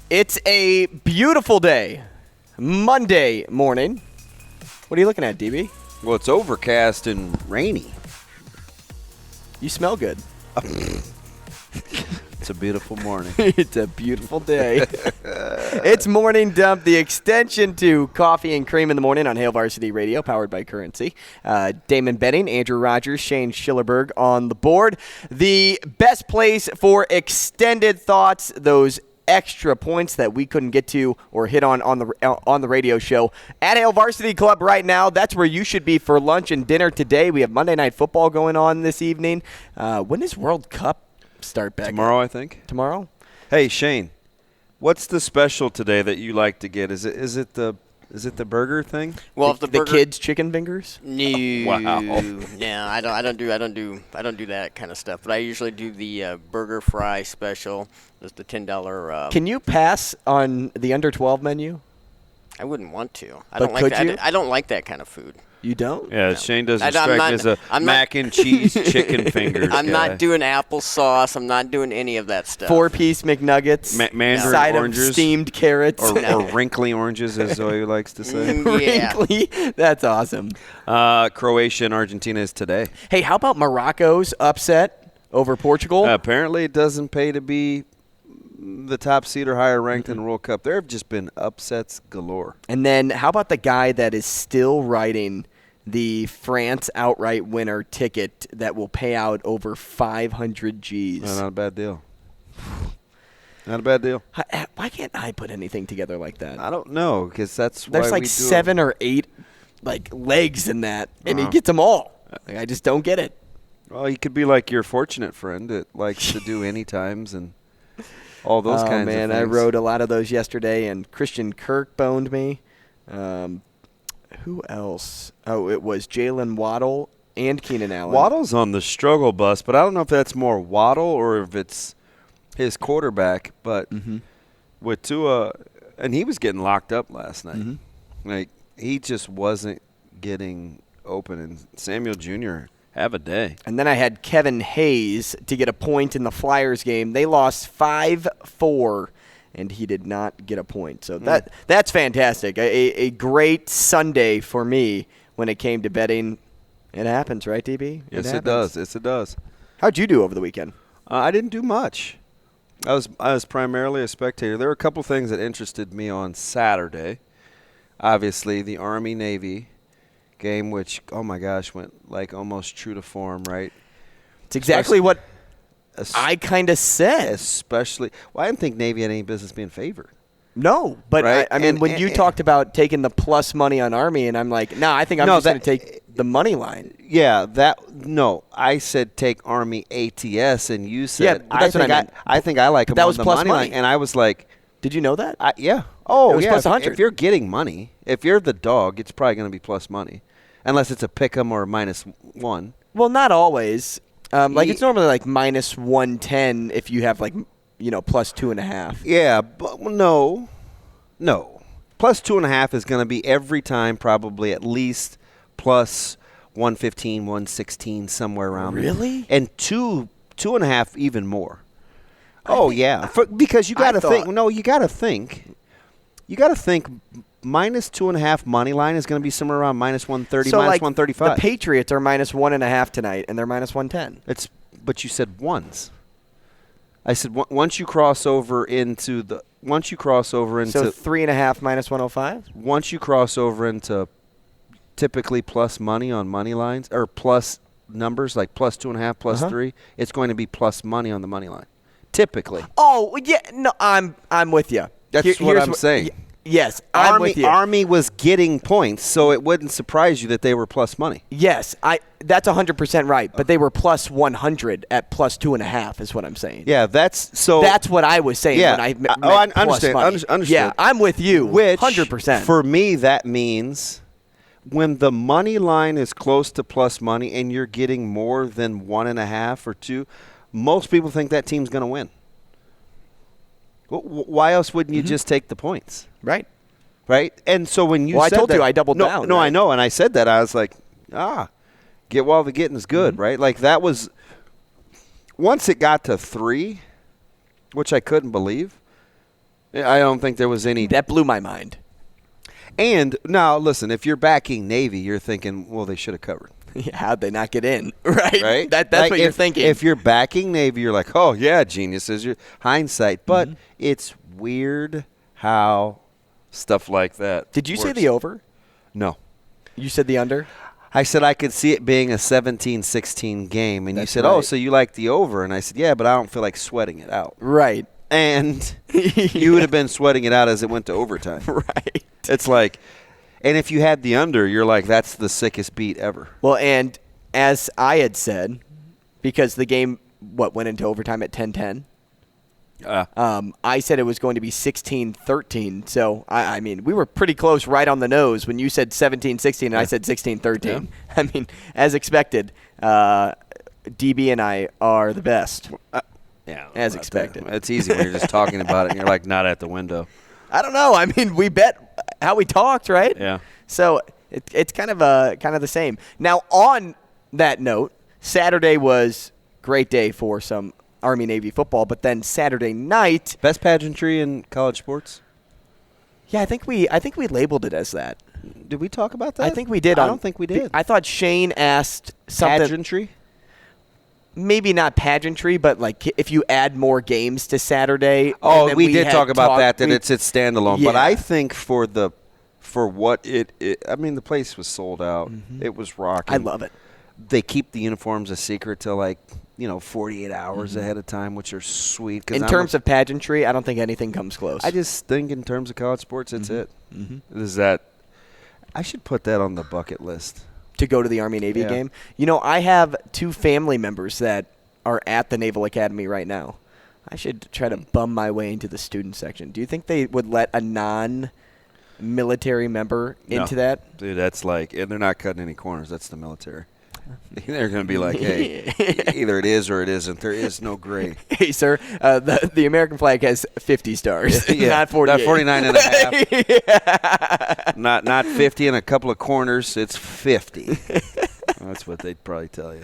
It's a beautiful day. Monday morning. What are you looking at, DB? Well, it's overcast and rainy. You smell good. It's a beautiful morning. It's a beautiful day. It's Morning Dump, the extension to Coffee and Cream in the Morning on Hail Varsity Radio, powered by Currency. Damon Benning, Andrew Rogers, Shane Schillerberg on the board. The best place for extended thoughts, those extra points that we couldn't get to or hit on the radio show at Hail Varsity Club right now. That's where you should be for lunch and dinner today. We have Monday Night Football going on this evening. When does World Cup start back? Tomorrow, I think. Tomorrow? Hey, Shane, what's the special today that you like to get? Is it the burger thing? Well, the kids' chicken fingers? No, Wow. no, I don't do that kind of stuff. But I usually do the burger fry special. It's the $10. Can you pass on the under 12 menu? I wouldn't want to. I But don't like could that. you? I don't like that kind of food. You don't? Yeah, Shane doesn't I'm strike not- me as a I'm not- mac and cheese chicken fingers I'm guy. not doing applesauce. I'm not doing any of that stuff. 4-piece McNuggets, Mandarin side oranges, of steamed carrots. or wrinkly oranges, as Zoe likes to say. Yeah. Wrinkly. That's awesome. Croatia and Argentina is today. Hey, how about Morocco's upset over Portugal? Apparently, it doesn't pay to be the top seed or higher ranked in the World Cup. There have just been upsets galore. And then how about the guy that is still writing the France outright winner ticket that will pay out over 500 G's? Not a bad deal. Not a bad deal. Why can't I put anything together like that? I don't know, because that's why There's like we do 7 or 8 legs in that, and he gets them all. I just don't get it. Well, he could be like your fortunate friend that likes to do any times and all those kinds of things. I wrote a lot of those yesterday, and Christian Kirk boned me. Who else? Oh, it was Jalen Waddle and Keenan Allen. Waddle's on the struggle bus, but I don't know if that's more Waddle or if it's his quarterback. But with Tua, and he was getting locked up last night. Like, he just wasn't getting open. And Samuel Jr., have a day. And then I had Kevin Hayes to get a point in the Flyers game. They lost 5-4. And he did not get a point. So that's fantastic. A great Sunday for me when it came to betting. It happens, right, DB? Yes, it does. Yes, it does. How'd you do over the weekend? I didn't do much. I was primarily a spectator. There were a couple things that interested me on Saturday. Obviously, the Army-Navy game, which, oh my gosh, went like almost true to form, right? It's exactly what I kind of said. Especially, well, I didn't think Navy had any business being favored. No, but right? I mean, when you talked about taking the plus money on Army, and I'm like, no, I think I'm just going to take the money line. Yeah, I said take Army ATS, and you said that's what I meant. I think I like them that on was the plus money money. line, and I was like, did you know that? yeah. Oh, it was yeah. plus 100. If you're getting money, if you're the dog, it's probably going to be plus money, unless it's a pick'em or -1. Well, not always. It's normally like minus 110 if you have plus 2.5. Yeah, but no. Plus 2.5 is going to be every time probably at least plus 115, 116, somewhere around there. Really? And 2.5 even more. Yeah. Because you got to think. No, you got to think. You got to think minus 2.5 money line is going to be somewhere around minus 130, so minus 135. The Patriots are minus 1.5 tonight, and they're minus 110. But you said ones. I said once you cross over into so 3.5 minus 105. Once you cross over into typically plus money on money lines or plus numbers like plus 2.5, plus 3, it's going to be plus money on the money line. Typically. Oh yeah, no, I'm with you. That's what I'm saying. Yes, I'm with you. Army was getting points, so it wouldn't surprise you that they were plus money. Yes, that's 100% right. But they were plus 100 at plus 2.5 is what I'm saying. Yeah, that's what I was saying when I meant I plus understand. money. Understood. Yeah, I'm with you. Which 100%. For me, that means when the money line is close to plus money and you're getting more than 1.5 or 2, most people think that team's going to win. Why else wouldn't you just take the points? Right. Right? And so when you I said told that, you I doubled down. No, right? I know. And I said that. I was like, get while the getting's good, right? Like that was – once it got to 3, which I couldn't believe, I don't think there was any. That blew my mind. And now, listen, if you're backing Navy, you're thinking, well, they should have covered. How'd they not get in? Right? Right? That's like what you're thinking. If you're backing Navy, you're like, oh, yeah, genius is your hindsight. But it's weird how stuff like that Did you say works. the over? No. You said the under? I said I could see it being a 17-16 game. And That's you said, oh, right. so you like the over. And I said, yeah, but I don't feel like sweating it out. Right. And you would have been sweating it out as it went to overtime. Right. It's like, and if you had the under, you're like, that's the sickest beat ever. Well, and as I had said, because the game, went into overtime at 10-10? I said it was going to be 16-13. So, I mean, we were pretty close right on the nose when you said 17-16 and I said 16-13. Yeah. I mean, as expected, DB and I are the best. Yeah, As expected. It's easy when you're just talking about it and you're like not at the window. I don't know. I mean, we bet how we talked, right? Yeah. So it's kind of the same. Now, on that note, Saturday was a great day for some Army-Navy football, but then Saturday night, Best pageantry in college sports? yeah, I think we labeled it as that. Did we talk about that? I think we did. I don't think we did. I thought Shane asked something. Pageantry? Maybe not pageantry, but like if you add more games to Saturday. Oh, and then we did had talk about talked- that we- it's standalone. Yeah. But I think for what it I mean, the place was sold out. It was rocking. I love it. They keep the uniforms a secret till 48 hours ahead of time, which are sweet. In terms of pageantry, I don't think anything comes close. I just think in terms of college sports, that's it. Is that I should put that on the bucket list. To go to the Army-Navy Yeah. game. You know, I have 2 family members that are at the Naval Academy right now. I should try to bum my way into the student section. Do you think they would let a non-military member into that? Dude, that's and they're not cutting any corners. That's the military. They're going to be like, hey, either it is or it isn't. There is no gray. Hey, sir, the American flag has 50 stars, not 48. Not 49 and a half. Not 50 and a couple of corners. It's 50. That's what they'd probably tell you.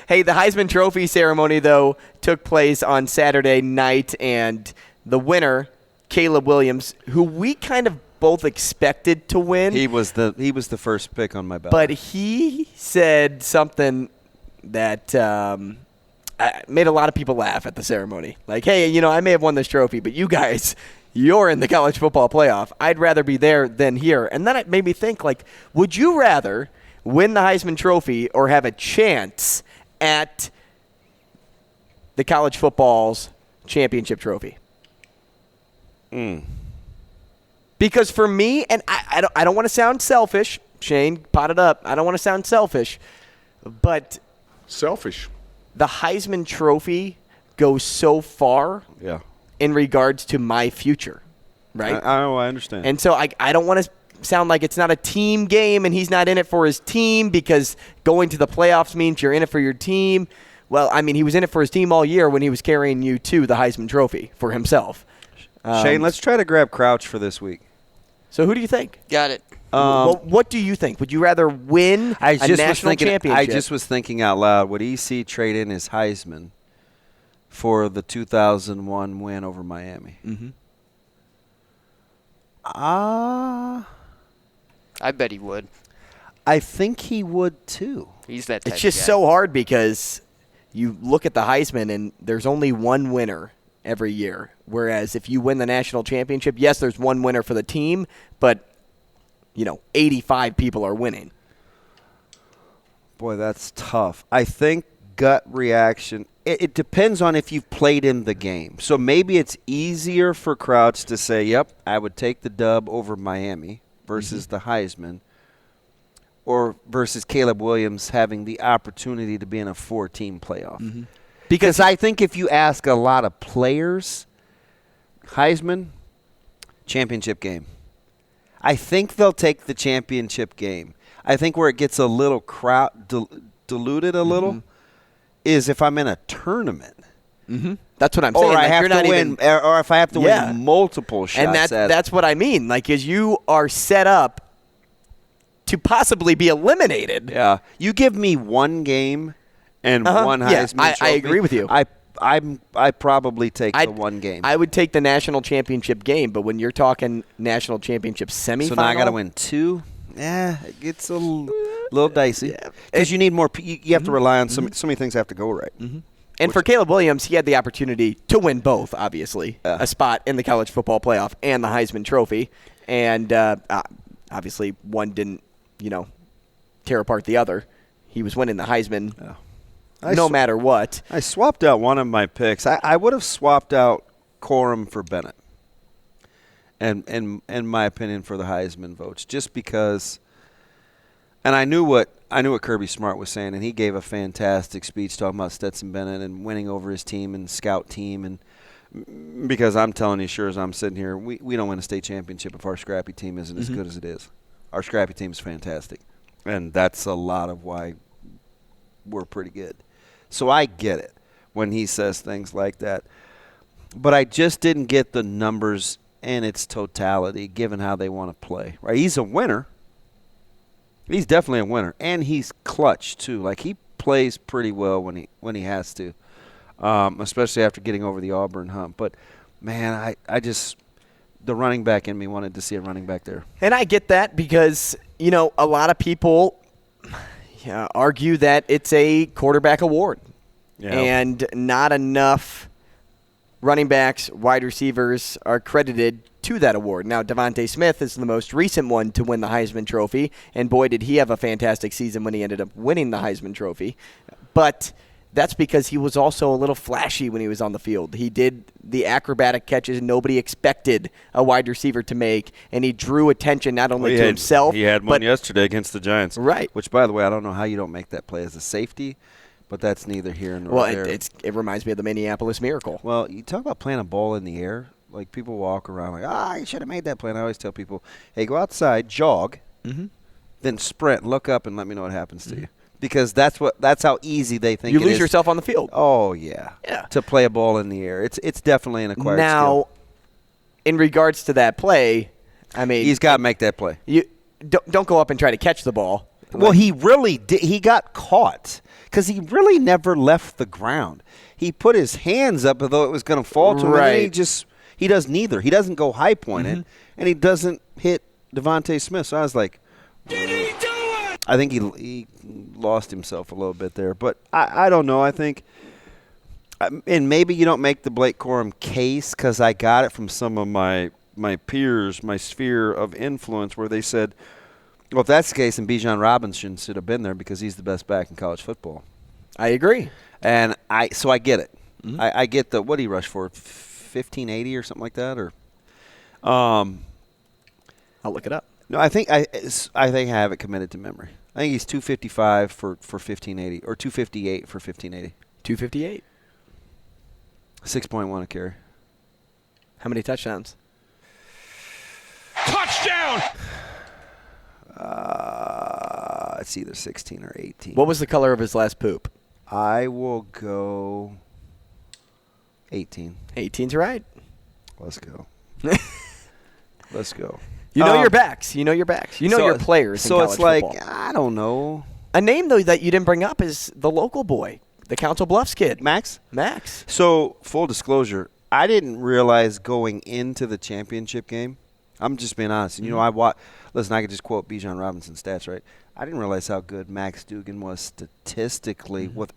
Hey, the Heisman Trophy ceremony, though, took place on Saturday night, and the winner, Caleb Williams, who we kind of both expected to win. He was the first pick on my ballot. But he said something that made a lot of people laugh at the ceremony. Like, hey, I may have won this trophy, but you guys, you're in the college football playoff. I'd rather be there than here. And then it made me think, would you rather win the Heisman Trophy or have a chance at the college football's championship trophy? Because for me, and I don't want to sound selfish, Shane, pot it up. I don't want to sound selfish, but Selfish. the Heisman Trophy goes so far in regards to my future, right? I understand. And so I don't want to sound like it's not a team game and he's not in it for his team because going to the playoffs means you're in it for your team. Well, I mean, he was in it for his team all year when he was carrying you to the Heisman Trophy for himself. Shane, let's try to grab Crouch for this week. So who do you think? Got it. What do you think? Would you rather win a national championship? I just was thinking out loud. Would EC trade in his Heisman for the 2001 win over Miami? I bet he would. I think he would too. He's that type It's just of guy. so hard because you look at the Heisman and there's only one winner every year. Whereas if you win the national championship, yes, there's one winner for the team, but 85 people are winning. Boy, that's tough. I think gut reaction. It depends on if you've played in the game. So maybe it's easier for Crouch to say, "Yep, I would take the dub over Miami versus the Heisman." Or versus Caleb Williams having the opportunity to be in a 4-team playoff. Because I think if you ask a lot of players, Heisman, championship game. I think they'll take the championship game. I think where it gets a little diluted a little is if I'm in a tournament. That's what I'm saying. Or I Like, have you're to not win, even, or if I have to win multiple shots. and that's what I mean. Like, is you are set up to possibly be eliminated. Yeah. You give me one game and one Heisman I Trophy, agree with you. I probably take the one game. I would take the national championship game, but when you're talking national championship semifinal, so now I got to win 2. Yeah, it gets a little dicey because you need more. You have to rely on so many things have to go right. And for Caleb Williams, he had the opportunity to win both. Obviously, a spot in the college football playoff and the Heisman Trophy, and obviously one didn't, tear apart the other. He was winning the Heisman. No matter what. I swapped out one of my picks. I would have swapped out Corum for Bennett. And in my opinion for the Heisman votes, just because and I knew what Kirby Smart was saying, and he gave a fantastic speech talking about Stetson Bennett and winning over his team and scout team, and because I'm telling you, sure as I'm sitting here, we don't win a state championship if our scrappy team isn't as good as it is. Our scrappy team is fantastic. And that's a lot of why we're pretty good. So I get it when he says things like that. But I just didn't get the numbers in its totality, given how they want to play. Right? He's a winner. He's definitely a winner. And he's clutch, too. Like, he plays pretty well when he has to, especially after getting over the Auburn hump. But, man, I just – the running back in me wanted to see a running back there. And I get that because, a lot of people argue that it's a quarterback award. Yeah. And not enough running backs, wide receivers are credited to that award. Now, Devontae Smith is the most recent one to win the Heisman Trophy, and boy, did he have a fantastic season when he ended up winning the Heisman Trophy. But that's because he was also a little flashy when he was on the field. He did the acrobatic catches nobody expected a wide receiver to make, and he drew attention not only to himself. He had one yesterday against the Giants. Right. Which, by the way, I don't know how you don't make that play as a safety, but that's neither here nor there. Well, it reminds me of the Minneapolis Miracle. Well, you talk about playing a ball in the air. Like, people walk around like, you should have made that play. And I always tell people, hey, go outside, jog, then sprint, look up, and let me know what happens to you. Because that's how easy they think you it lose is. yourself on the field. Oh, yeah. To play a ball in the air. It's definitely an acquired skill. Now, in regards to that play, I mean, he's got to make that play. You don't go up and try to catch the ball. Well, he really did. He got caught because he really never left the ground. He put his hands up as though it was going to fall to him. Right. And he does neither. He doesn't go high pointed, and he doesn't hit Devontae Smith. So I was like, did he do it? I think he lost himself a little bit there. But I don't know. I think, and maybe you don't make the Blake Corum case because I got it from some of my peers, my sphere of influence, where they said, well, if that's the case, then Bijan Robinson should have been there because he's the best back in college football. I agree. And so I get it. I get what did he rush for, 1580 or something like that, or I'll look it up. No, I think I have it committed to memory. I think he's 255 for 1580 or 258 for 1580. 258. 6.1 a carry. How many touchdowns? Touchdown! It's either 16 or 18. What was the color of his last poop? I will go 18. 18's right. Let's go. Let's go. You know your backs. You know your backs. You know your players. So in it's college like, football. I don't know. A name, though, that you didn't bring up is the local boy, the Council Bluffs kid. Max? Max. So, full disclosure, I didn't realize going into the championship game, I'm just being honest. And, listen, I could just quote Bijan Robinson's stats, right? I didn't realize how good Max Dugan was statistically with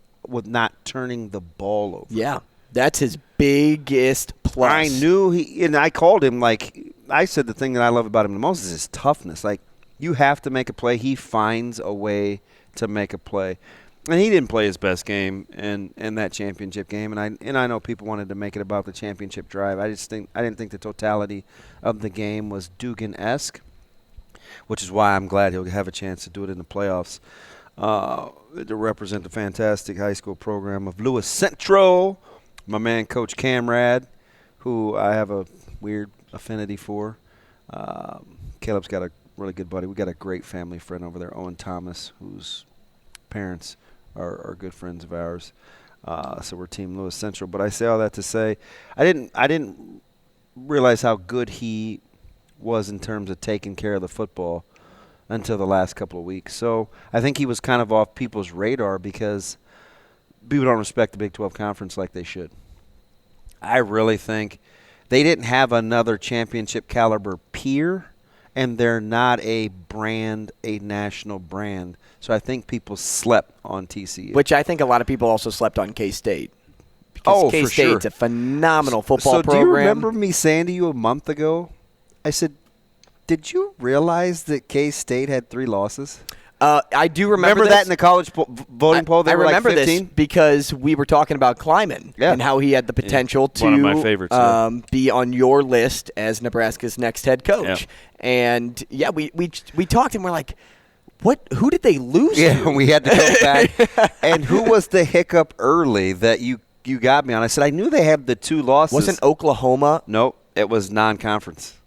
not turning the ball over. Yeah, that's his biggest plus. I knew and I called him, I said the thing that I love about him the most is his toughness. Like, you have to make a play. He finds a way to make a play. And he didn't play his best game in that championship game. And I know people wanted to make it about the championship drive. I didn't think the totality of the game was Dugan-esque, which is why I'm glad he'll have a chance to do it in the playoffs to represent the fantastic high school program of Lewis Central. My man, Coach Camrad, who I have a weird affinity for. Caleb's got a really good buddy. We got a great family friend over there, Owen Thomas, whose parents are good friends of ours. So we're Team Lewis Central. But I say all that to say, I didn't realize how good he was in terms of taking care of the football until the last couple of weeks. So I think he was kind of off people's radar because people don't respect the Big 12 Conference like they should. I really think they didn't have another championship caliber peer, and they're not a national brand. So I think people slept on TCU. Which I think a lot of people also slept on K-State. Because K-State's a phenomenal football program. So do you remember me saying to you a month ago, I said, did you realize that K-State had 3 losses? I do remember that in the college voting poll? They were remember like 15? this because we were talking about Kleiman and how he had the potential to one of my favorites, be on your list as Nebraska's next head coach. Yeah. And, we talked and we're like, who did they lose to? Yeah, we had to go back. And who was the hiccup early that you got me on? I said, I knew they had the 2 losses. Wasn't Oklahoma? Nope, it was non-conference.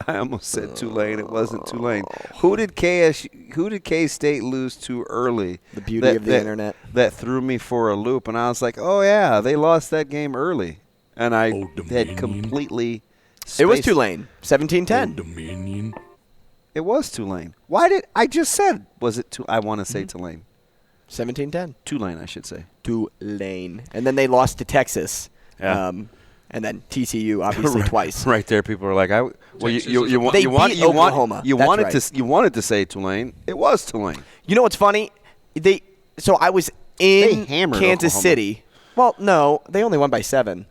I almost said Tulane. It wasn't Tulane. Who did K-State lose to early? The beauty of the internet. That threw me for a loop, and I was like, oh, yeah, they lost that game early. And I had completely spaced. It was Tulane, 17-10. Dominion. It was Tulane. I just said, was it I want to say Tulane. 17-10. Tulane, I should say. Tulane. And then they lost to Texas. Yeah. And then TCU obviously twice. Right there, people are like, you wanted to say Tulane. It was Tulane. You know what's funny? So I was in hammered Kansas Oklahoma. City. Well, no, they only won by 7.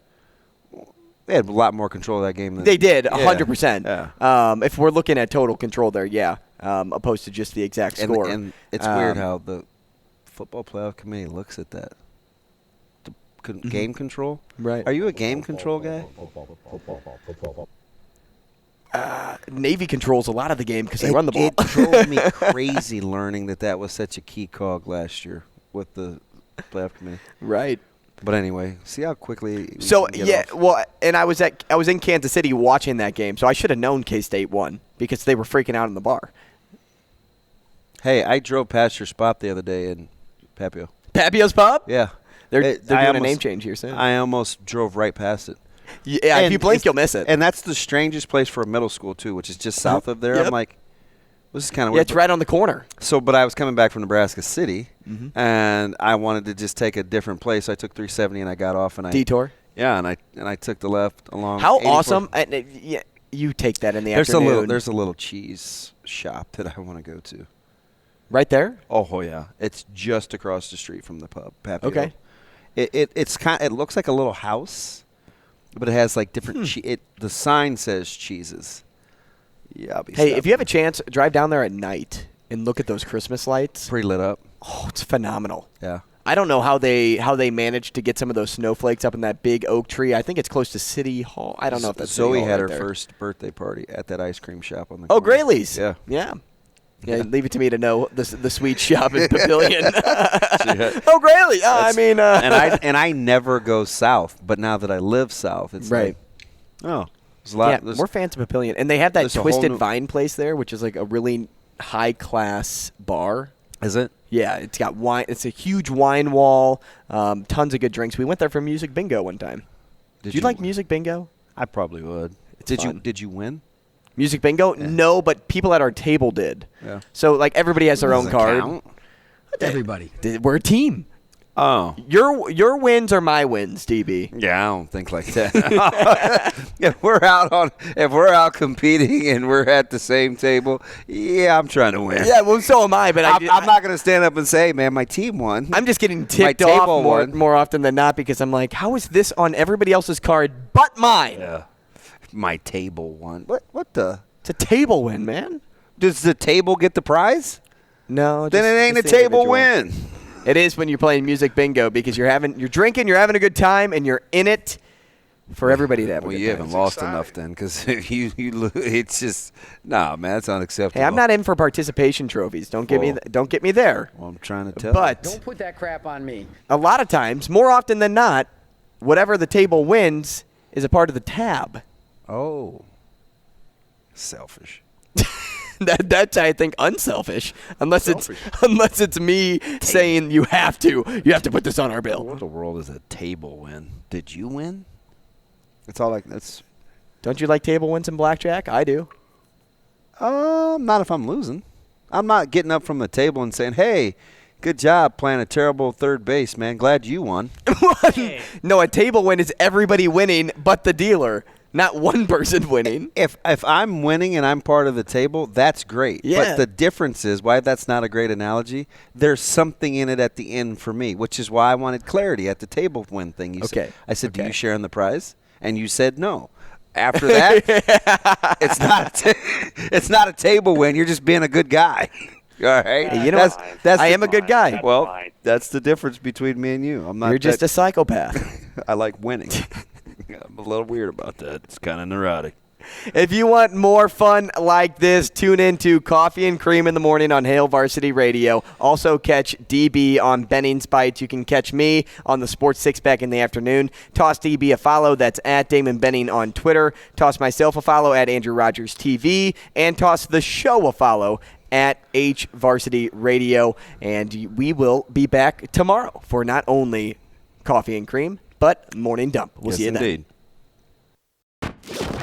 They had a lot more control of that game than They did, Yeah. 100%. Yeah. If we're looking at total control there, opposed to just the exact score. And it's weird how the football playoff committee looks at that. Game control? Right. Are you a game control guy? Navy controls a lot of the game because they run the ball. It drove me crazy learning that was such a key cog last year with the playoff committee. Right. But anyway, see how quickly. And I was in Kansas City watching that game, so I should have known K-State won because they were freaking out in the bar. Hey, I drove past your spot the other day in Papio. Papio's Pub? Yeah. They're doing a name change here soon. I almost drove right past it. Yeah, if you blink, you'll miss it. And that's the strangest place for a middle school, too, which is just south of there. Yep. I'm like, this is kind of Yeah, weird. it's right on the corner. So, but I was coming back from Nebraska City, and I wanted to just take a different place. So I took 370, and I got off. And Detour? Yeah, and I took the left along. How 84. awesome. You take that in the afternoon. There's a little cheese shop that I want to go to. Right there? Oh, yeah. It's just across the street from the pub, Papio. Okay. It looks like a little house, but it has like different the sign says cheeses. Yeah, I'll be if you have a chance, drive down there at night and look at those Christmas lights. pretty lit up. Oh, it's phenomenal. Yeah. I don't know how they managed to get some of those snowflakes up in that big oak tree. I think it's close to City Hall. I don't know if that's Zoe City Hall had right her there. first birthday party at that ice cream shop on the Oh, corner. Graylee's. Yeah. Yeah, leave it to me to know the sweet shop in Papillion. Oh, Grayley. and I never go south, but now that I live south, it's right. There's a lot. Yeah, we're fans of Papillion, and they have that there's a whole Twisted new- Vine place there, which is like a really high class bar. Is it? Yeah, it's got wine. It's a huge wine wall. Tons of good drinks. We went there for music bingo one time. Did you like music bingo? I probably would. Did you win? Music bingo? Yeah. No, but people at our table did. Yeah. So like everybody has their own card. Count? Everybody. We're a team. Oh. Your wins are my wins, DB. Yeah, I don't think like that. If we're out competing and we're at the same table, yeah, I'm trying to win. Yeah, well, so am I. But I'm not going to stand up and say, hey, man, my team won. I'm just getting ticked My off table more often than not because I'm like, how is this on everybody else's card but mine? Yeah. My table won. What the? It's a table win, man. Does the table get the prize? No. Then it ain't a just the table individual. win. It is when you're playing music bingo because you're drinking, you're having a good time, and you're in it for everybody to have a good time. You haven't lost enough then because if you lose, it's just man, that's unacceptable. Hey, I'm not in for participation trophies. Don't get me there. Well, I'm trying to tell. But Don't put that crap on me. a lot of times, more often than not, whatever the table wins is a part of the tab. Oh, selfish. That's I think unselfish, unless it's me saying you have to put this on our bill. What in the world is a table win? Did you win? It's all like that's. Don't you like table wins in blackjack? I do. Not if I'm losing. I'm not getting up from the table and saying, "Hey, Good job playing a terrible third base, man. Glad you won. No, a table win is everybody winning but the dealer, not one person winning. If I'm winning and I'm part of the table, that's great. Yeah. But the difference is why that's not a great analogy. There's something in it at the end for me, which is why I wanted clarity at the table win thing. You said, I said, do you share in the prize? And you said no. After that, it's not a table win. You're just being a good guy. All right. You know what? I am a good guy. Well, that's the difference between me and you. I'm not. You're just a psychopath. I like winning. I'm a little weird about that. It's kind of neurotic. If you want more fun like this, tune in to Coffee and Cream in the Morning on Hail Varsity Radio. Also catch DB on Benning's Bites. You can catch me on the Sports Six Pack in the afternoon. Toss DB a follow. That's at Damon Benning on Twitter. Toss myself a follow at Andrew Rogers TV. And toss the show a follow at H Varsity Radio. And we will be back tomorrow for not only Coffee and Cream, but Morning Dump. We'll see you then. Indeed.